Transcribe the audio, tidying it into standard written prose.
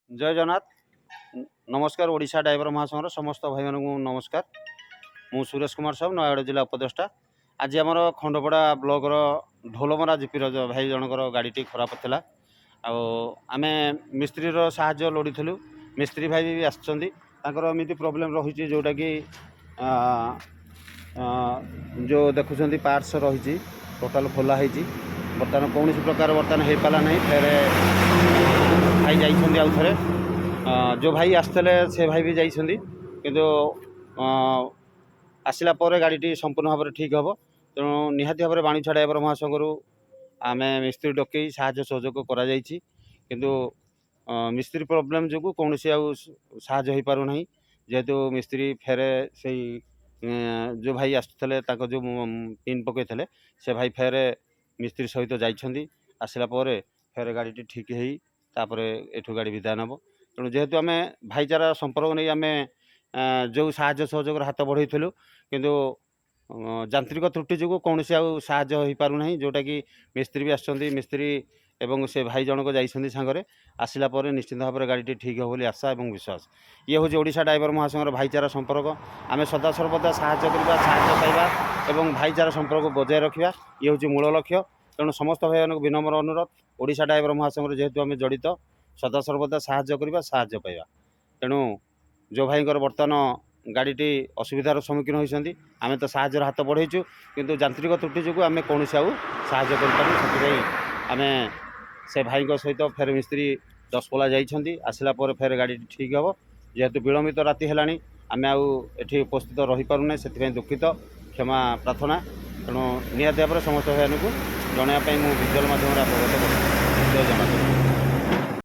जय जगन्नाथ। नमस्कार। ओडिशा ड्राइवर महासंघर समस्त भाई मानक नमस्कार। मु सुरेश कुमार साहू नयगढ़ जिला उपदेष्टा। आज आमर खंडपड़ा ब्लॉक ढोलमरा जीपी भाई जनकर गाड़ी खराब था। आमे मिस्त्री साहाय्य लोड़ीलु। मिस्त्री भाई भी आमती प्रोब्लेम रही जोटा कि जो देखुं पार्ट्स रही टोटाल खोला है बर्तमान कौन प्रकार बर्तमान हो पाला नहीं। फेर भाई जाइए आउ थे जो भाई आसते से भाई भी जाइए किंतु आसला गाड़ी संपूर्ण भाव में ठीक हम। तेणु निहाती भाव में बाणीछा ड्राइवर महासंघ आम मिस्त्री डकई साहाय्य सहयोग किंतु मिस्त्री प्रोब्लेम जो कौन साहाय्य हो पार ना। जेहेतु मिस्त्री फेरे से जो भाई आसते जो पिन पकई से भाई फेरे मिस्त्री सहित जाइए आसला फेर गाड़ी ठीक है एठू गाड़ी विदाय नब। तेणु जेहेतु आम भाईचारा संपर्क नहीं आम जो साहाय्य सहयोग हाथ बढ़ाइलु किंतु यांत्रिक त्रुटि जो कौन साहाय्य हो पार ना। जोटा कि मिस्त्री भी आसछन्ति मिस्त्री एवं से भाई जनक जाइछन्ति सांगरे आसला निश्चित भाव में गाड़ी ठीक हो आशा और विश्वास। ये हूँ ओडिशा ड्राइवर महासंघर भाईचारा संपर्क। आम सदा सर्वदा साहाय्य करवा साहाय्य पाइबा और भाईचारा संपर्क बजाय रखा ये हूँ मूल लक्ष्य। तेणु समस्त भाई मानक विनम्र अनुरोध ओडिशा ड्राइवर महासंघ जेहेतु आम जड़ित सदा सर्वदा साहाय्य करवा साहाय्य पाइबा। तेणु जो भाई बर्तमान गाड़ी असुविधार सम्मुखीन होती आम तो साहाय्य हाथ बढ़ाइचु किंतु यांत्रिक त्रुटि जो आम कौन साहाय्य करें आम से भाई सहित फेर मिस्त्री 10 पला जाइए आसला फेर गाड़ी ठीक हम। जेहेतु विलंबित राति है आम आठी उपस्थित रही पारूना से दुखित क्षमा प्रार्थना। तेणु निहाती भाव में समस्त भाई को जनवाई मुझे भिजुआल माध्यम अवगत कर। जय जगन्नाथ।